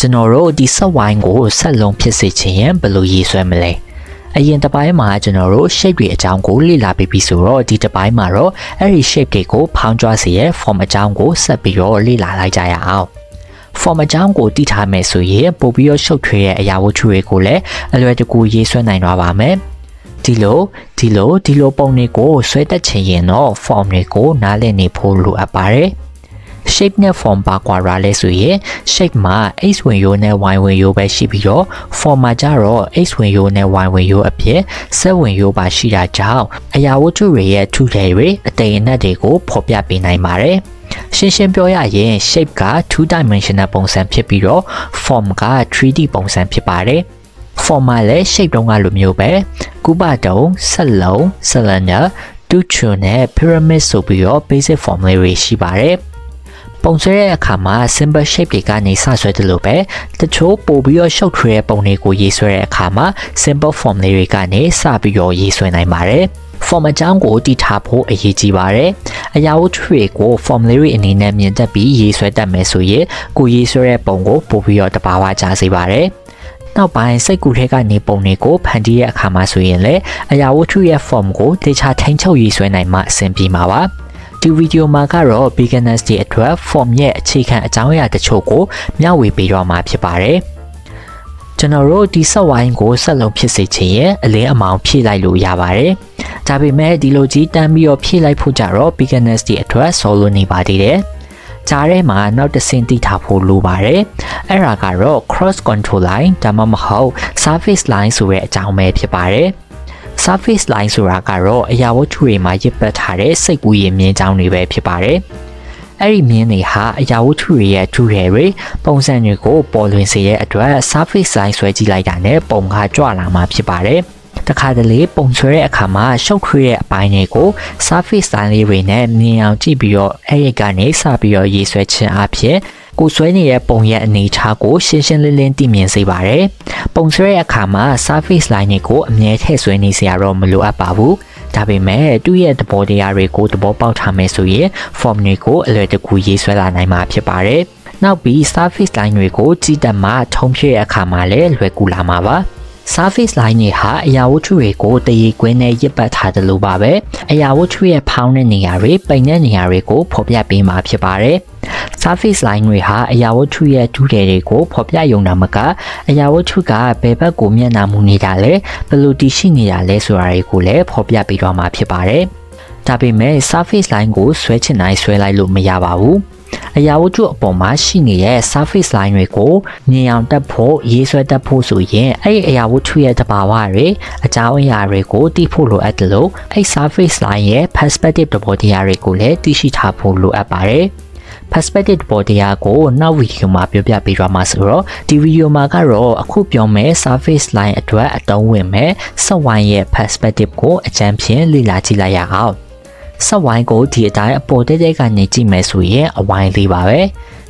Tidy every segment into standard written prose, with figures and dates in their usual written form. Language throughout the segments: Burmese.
ကျွန်တော်တို့ဒီဆက်ဝိုင်းကိုဆက်လုံးဖြစ်စေချင်ရင်ဘယ်လိုရေးဆွဲမလဲအရင်တစ်ပိုင်းမှာကျွန်တော်တို့ shape တွေအကြောင်းကိုလေ့လာပြီးပြီဆိုတော့ဒီတစ်ပိုင်းမှာတော့အဲ့ဒီ shape တွေကိုဖောင်းကြွစေရဲ့ form အကြောင်းကိုဆက်ပြီးတော့လေ့လာလိုက်ကြရအောင် form အကြောင်းကိုတည်ထားမယ်ဆိုရင်ပို့ပြီးတော့ရှုပ်ထွေးတဲ့အရာဝတ္ထုတွေကိုလည်းအလွယ်တကူရေးဆွဲနိုင်တော့ပါမယ်ဒီလိုပုံတွေကိုဆွဲတက်ချင်ရင်တော့ form တွေကိုနားလည်နေဖို့လိုအပ်ပါတယ် shape နဲ့ form ပါကွာရလဲဆိုရင် shape မှာ x ဝင်ရိုးနဲ့ y ဝင်ရိုးပဲရှိပြီးတော့ form မှာကျတော့ x ဝင်ရိုးနဲ့ y ဝင်ရိုးအပြင် z ဝင်ရိုးပါရှိတာကြောင့်အရာဝတ္ထုတွေရဲ့ထုထည်တွေအတိမ်အနက်တွေကိုဖော်ပြပေးနိုင်ပါတယ်ရှင်းပြောရရင် shape က 2-dimensional ပုံစံဖြစ်ပြီးတော့ form က 3D ပုံစံဖြစ်ပါတယ် form မှာလည်း shape တုံးကလိုမျိုးပဲကုဘတုံးဆက်လုံး cylinder တူချွန်နဲ့ pyramid ဆိုပြီးတော့ basic form လေးတွေရှိပါတယ်ပုံဆွဲတဲ့အခါမှာ simple shape တွေကနေစဆွဲတယ်လို့ပဲတချို့ပို့ပြီးတော့ရှုပ်ထွေးတဲ့ပုံတွေကိုရေးဆွဲတဲ့အခါမှာ simple form လေးတွေကနေစပြီးတော့ရေးဆွဲနိုင်ပါတယ် form အကြောင်းကိုတည်ထားဖို့အရေးကြီးပါတယ်အရာဝတ္ထုတွေကို form လေးတွေအနေနဲ့မြင်တတ်ပြီးရေးဆွဲတတ်မယ်ဆိုရင်ကိုရေးဆွဲတဲ့ပုံကိုပို့ပြီးတော့တဘာဝကျစေပါတယ်နောက်ပိုင်းစိတ်ကူထဲကနေပုံတွေကိုဖန်တီးတဲ့အခါမှာဆိုရင်လည်းအရာဝတ္ထုရဲ့ form ကိုတေချာထိန်းချုပ်ရေးဆွဲနိုင်မှအဆင်ပြေမှာပါဒီဗီဒီယိုမှာကတော့ beginners တွေအတွက် form ရဲ့အခြေခံအကြောင်းအရာတချို့ကိုမျှဝေပေးတော့မှာဖြစ်ပါတယ်ကျွန်တော်တို့ဒီဆက်ဝိုင်းကိုဆက်လုံးဖြစ်စေချင်ရင်အလင်းအမောင်ဖြည့်လိုက်လို့ရပါတယ်ဒါပေမဲ့ဒီလိုကြီးတန်းပြီးတော့ဖြည့်လိုက်ဖို့ကြတော့ beginners တွေအတွက်ဆောလို့နေပါသေးတယ်ကြားထဲမှာနောက်တစ်ဆင့်တည်ထားဖို့လိုပါတယ်အဲ့ဒါကတော့ cross control line ဒါမှမဟုတ် surface line ဆိုတဲ့အကြောင်းပဲဖြစ်ပါတယ် surface line ဆိုတာကတော့အရာဝတ္ထုတွေမှာရစ်ပတ်ထားတဲ့စိတ်ကူးရင်မြင်းကြောင်းတွေပဲဖြစ်ပါတယ်အဲ့ဒီမြင်းတွေဟာအရာဝတ္ထုတွေရဲ့ထုထည်တွေပုံစံတွေကိုပေါ်လွင်စေတဲ့အတွက် surface line ဆွဲကြည့်လိုက်တာနဲ့ပုံကကြွလာမှာဖြစ်ပါတယ်တခါတလေပုံဆွဲတဲ့အခါမှာရှုပ်ထွေးတဲ့အပိုင်းတွေကို surface line လေးတွေနဲ့မြင်အောင်ကြည့်ပြီးတော့အဲ့ဒီကနေစပြီးတော့ရေးဆွဲခြင်းအပြင်ကိုဆွဲနေတဲ့ပုံရဲ့အနေအထားကိုရှင်းရှင်းလင်းလင်းသိမြင်စေပါတယ်ပုံဆွဲတဲ့အခါမှာ surface line တွေကိုအမြဲထည့်ဆွဲနေစရာတော့မလိုအပ်ပါဘူးဒါပေမဲ့သူ့ရဲ့သဘောတရားတွေကိုသဘောပေါက်ထားမယ်ဆိုရင် form တွေကိုအလွယ်တကူရေးဆွဲလာနိုင်မှာဖြစ်ပါတယ်နောက်ပြီး surface line တွေကိုကြည့်တတ်မှထုံးဖြည့်တဲ့အခါမှာလည်းလွယ်ကူလာမှာပါsurface line တွေဟာအရာဝတ္ထုတွေကိုတရေကွင်းနဲ့ရစ်ပတ်ထားတယ်လို့ပါပဲအရာဝတ္ထုရဲ့ဖောင်းတဲ့နေရာတွေပိန်တဲ့နေရာတွေကိုဖော်ပြပေးမှာဖြစ်ပါတယ် surface line တွေဟာအရာဝတ္ထုရဲ့ထုထည်တွေကိုဖော်ပြရုံသာမကအရာဝတ္ထုကဘယ်ဘက်ကိုမျက်နှာမူနေတာလဲဘယ်လိုတည်ရှိနေတာလဲဆိုတာတွေကိုလည်းဖော်ပြပေးတော့မှာဖြစ်ပါတယ်ဒါပေမဲ့ surface line ကိုဆွဲချင်တိုင်းဆွဲလိုက်လို့မရပါဘူးအရာဝတ္ထုအပေါ်မှာရှိနေတဲ့ surface line တွေကိုမြင်အောင်တက်ဖို့ရေးဆွဲတက်ဖို့ဆိုရင်အဲ့ဒီအရာဝတ္ထုရဲ့သဘာဝတွေအကြောင်းအရာတွေကိုသိဖို့လိုအပ်တယ်လို့အဲ့ surface line ရဲ့ perspective သဘောတရားတွေကိုလည်းသိရှိထားဖို့လိုအပ်ပါတယ်perspective ပေါ်တရားကိုနောက်ဗီဒီယိုမှာပြောပြပေးသွားမှာဆိုတော့ဒီဗီဒီယိုမှာကတော့အခုပြောမယ် surface line အတွက်အသုံးဝင်မဲ့ဆက်ဝိုင်းရဲ့ perspective ကိုအကြံဖြင့်လေ့လာကြည့်လိုက်ရအောင်ဆက်ဝိုင်းကိုဒီအတိုင်းအပေါ်တဲတဲကနေကြည့်မယ်ဆိုရင်အဝိုင်းလေးပါပဲ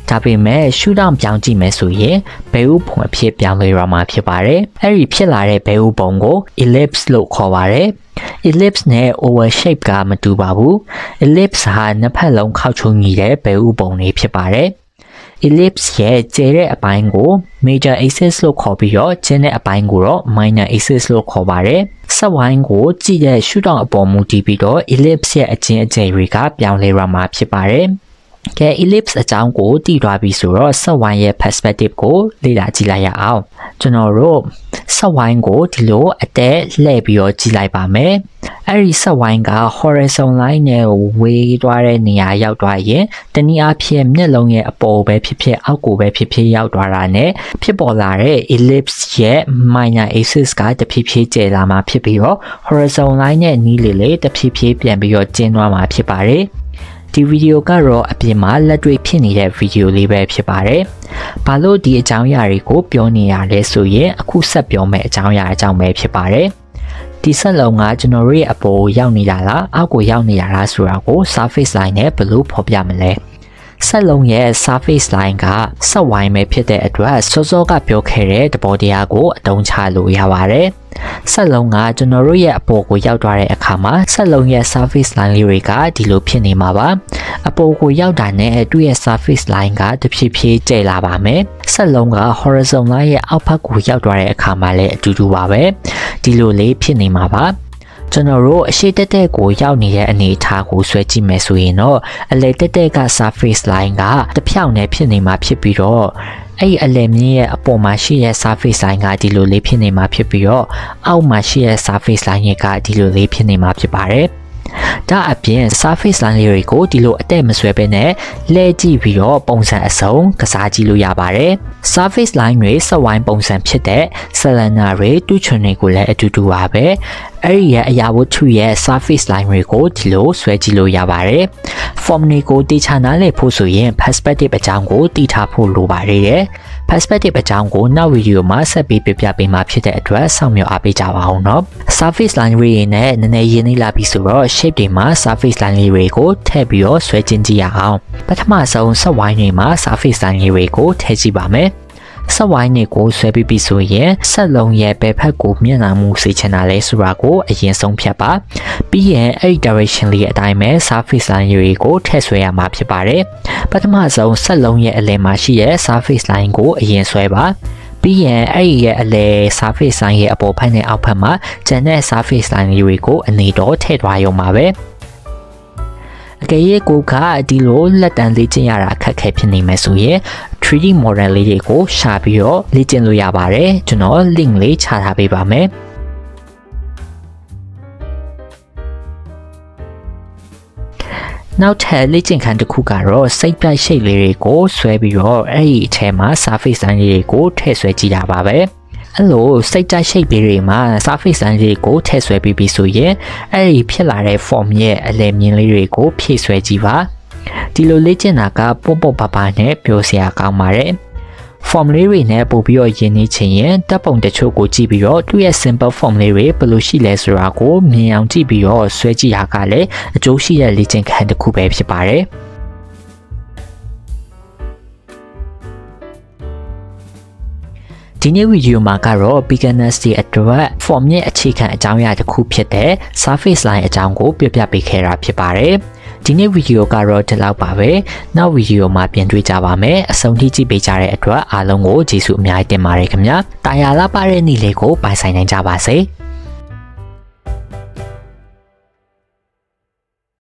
ဒါပေမဲ့ရှုထောင့်ပြောင်းကြည့်မယ်ဆိုရင်ဘဲဥပုံအဖြစ်ပြောင်းလဲရမှာဖြစ်ပါတယ်အဲ့ဒီဖြစ်လာတဲ့ဘဲဥပုံကို ellipse လို့ခေါ်ပါတယ် ellipse နဲ့ oval shape ကမတူပါဘူး ellipse ဟာနှစ်ဖက်လုံးခောက်ချုံညီတဲ့ဘဲဥပုံလေးဖြစ်ပါတယ် ellipse ရဲ့ကျဲတဲ့အပိုင်းကို major axis လို့ခေါ်ပြီးတော့ကျင်းတဲ့အပိုင်းကိုတော့ minor axis လို့ခေါ်ပါတယ်ဆက်ဝိုင်းကိုကြည့်တဲ့ရှုထောင့်အပေါ်မူတည်ပြီးတော့ ellipse ရဲ့အချင်းအကျယ်တွေကပြောင်းလဲရမှာဖြစ်ပါတယ်ကဲ ellipse အကြောင်းကိုတည်သွားပြီဆိုတော့ဆက်ဝိုင်းရဲ့ perspective ကိုလေ့လာကြည့်လိုက်ရအောင်ကျွန်တော်တို့ဆက်ဝိုင်းကိုဒီလိုအတဲလှည့်ပြီးတော့ကြည့်လိုက်ပါမယ်အဲ့ဒီဆက်ဝိုင်းက horizon line နဲ့ဝေးသွားတဲ့နေရာရောက်သွားရင်တနည်းအားဖြင့်မျက်လုံးရဲ့အပေါ်ပဲဖြစ်ဖြစ်အောက်ကိုပဲဖြစ်ဖြစ်ရောက်သွားတာနဲ့ဖြစ်ပေါ်လာတဲ့ ellipse ရဲ့ minor axis ကတဖြည်းဖြည်းကျလာမှာဖြစ်ပြီးတော့ horizon line နဲ့နီးလေလေတဖြည်းဖြည်းပြန်ပြီးတော့ကျင်းသွားမှာဖြစ်ပါတယ်ဒီဗီဒီယိုကတော့အပြင်မှာလက်တွေ့ဖြစ်နေတဲ့ဗီဒီယိုလေးပဲဖြစ်ပါတယ်။ဘာလို့ဒီအကြောင်းအရာတွေကိုပြောနေရလဲဆိုရင်အခုဆက်ပြောမယ့်အကြောင်းအရာအကြောင်းပဲဖြစ်ပါတယ်။ဒီဆက်လုံးကကျွန်တော်ရဲ့အပေါ်ရောက်နေတာလားအောက်ကိုရောက်နေတာလားဆိုတာကို surface line နဲ့ဘယ်လိုဖော်ပြမလဲ။ဆက်လုံးရဲ့ surface line ကဆက်ဝိုင်းပဲဖြစ်တဲ့အတွက်စောစောကပြောခဲ့တဲ့သဘောတရားကိုအသုံးချလို့ရပါတယ်။ ဆက်လုံးကကျွန်တော်တို့ရဲ့အပေါ်ကိုရောက်သွားတဲ့အခါမှာဆက်လုံးရဲ့ surface line လေးတွေကဒီလိုဖြစ်နေမှာပါအပေါ်ကိုရောက်တာနဲ့သူ့ရဲ့ surface line ကတဖြည်းဖြည်းကျဲလာပါမယ်ဆက်လုံးက horizon line ရဲ့အောက်ဘက်ကိုရောက်သွားတဲ့အခါမှာလည်းအတူတူပါပဲဒီလိုလေးဖြစ်နေမှာပါကျွန်တော်တို့အရှိတက်တက်ကိုရောက်နေတဲ့အနေအထားကိုဆွဲကြည့်မယ်ဆိုရင်တော့အလဲတက်တက်က surface line ကတစ်ဖြောင်နဲ့ဖြစ်နေမှာဖြစ်ပြီးတော့အဲ့အလဲမြင့်ရဲ့အပေါ်မှာရှိတဲ့ surface line ကဒီလိုလေးဖြစ်နေမှာဖြစ်ပြီးတော့အောက်မှာရှိတဲ့ surface line ကဒီလိုလေးဖြစ်နေမှာဖြစ်ပါတယ်ဒါအပြင် surface line လေးတွေကိုဒီလိုအတက်မဆွဲဘဲနဲ့လဲကြည့်ပြီးတော့ပုံစံအစုံကစားကြည့်လို့ရပါတယ် surface line တွေစက်ဝိုင်းပုံစံဖြစ်တဲ့ cylinder တွေတူးချွန်တွေကိုလည်းအတူတူပါပဲအဲ့ဒီရဲ့အရာဝတ္ထုရဲ့ surface line တွေကိုဒီလိုဆွဲကြည့်လို့ရပါတယ် form တွေကိုတိကျနားလည်ဖို့ဆိုရင် perspective အကြောင်းကိုသိထားဖို့လိုပါတယ်perspective အကြောင်းကိုနောက်ဗီဒီယိုမှာဆက်ပြီးပြပြပေးမှာဖြစ်တဲ့အတွက်စောင့်မျှော်အားပေးကြပါအောင်နော် surface line တွေနဲ့နည်းနည်းရင်းနှီးလာပြီဆိုတော့ shape တွေမှာ surface line တွေကိုထည့်ပြီးတော့ဆွဲကျင်းကြည့်ရအောင်ပထမဆုံးစက်ဝိုင်းတွေမှာ surface line တွေကိုထည့်ကြည့်ပါမယ်ဆက်ဝိုင်းတွေကိုဆွဲပြီးပြီဆိုရင်ဆက်လုံးရဲ့ဘယ်ဖက်ကိုမျက်နှာမူစေချင်တာလဲဆိုတာကိုအရင်ဆုံးဖြတ်ပါပြီးရင်အဲ့ဒီ direction လေးအတိုင်းပဲ surface line တွေကိုထည့်ဆွဲရမှာဖြစ်ပါတယ်ပထမဆုံးဆက်လုံးရဲ့အလယ်မှာရှိတဲ့ surface line ကိုအရင်ဆွဲပါပြီးရင်အဲ့ဒီရဲ့အလယ် surface line ရဲ့အပေါ်ဖက်နဲ့အောက်ဖက်မှာကျန်တဲ့ surface line တွေကိုအနေတော့ထည့်သွားရုံပါပဲအကယ်၍ကိုကဒီလိုလက်တံလေ့ကျင့်ရတာအခက်အခဲဖြစ်နေမယ်ဆိုရင် 3D model လေးတွေကိုရှာပြီးတော့လေ့ကျင့်လို့ရပါတယ်ကျွန်တော် link လေးချထားပေးပါမယ်နောက်ထပ်လေ့ကျင့်ခန်းတစ်ခုကတော့စိတ်ပြိုက်ရှိတ်လေးတွေကိုဆွဲပြီးတော့အဲ့ဒီအထဲမှာ surface line လေးတွေကိုထည့်ဆွဲကြည့်တာပါပဲအဲ့လိုစိတ်ကြိုက်ရှိတ်ပေးတွေမှာ surface line တွေကိုထည့်ဆွဲပြီးပြီဆိုရင်အဲ့ဒီဖြစ်လာတဲ့ form ရဲ့အလယ်မြင်လေးတွေကိုဖြည့်ဆွဲကြည့်ပါဒီလိုလေ့ကျင့်တာကပေါ့ပေါ့ပါပါနဲ့ပြောစရာကောင်းပါတယ် form လေးတွေနဲ့ပို့ပြီးတော့ရင်းနှီးချင်ရင်တပ်ပုံတချို့ကိုကြည့်ပြီးတော့သူ့ရဲ့ simple form လေးတွေဘယ်လိုရှိလဲဆိုတာကိုမြင်အောင်ကြည့်ပြီးတော့ဆွဲကြည့်ရတာလည်းအကျိုးရှိတဲ့လေ့ကျင့်ခန်းတစ်ခုပဲဖြစ်ပါတယ်ဒီနေ့ဗီဒီယိုမှာကတော့ beginners တွေအတွက် form ရဲ့အခြေခံအကြောင်းအရာတစ်ခုဖြစ်တဲ့ surface line အကြောင်းကိုပြပြပေးခဲ့တာဖြစ်ပါတယ်ဒီနေ့ဗီဒီယိုကတော့ဒီလောက်ပါပဲနောက်ဗီဒီယိုမှာပြန်တွေ့ကြပါမယ်အဆုံးထိကြည့်ပေးကြတဲ့အတွက်အားလုံးကိုကျေးဇူးအများကြီးတင်ပါတယ်ခင်ဗျာတာယာလာပါတဲ့နေ့လေးကိုပိုင်ဆိုင်နိုင်ကြပါစေ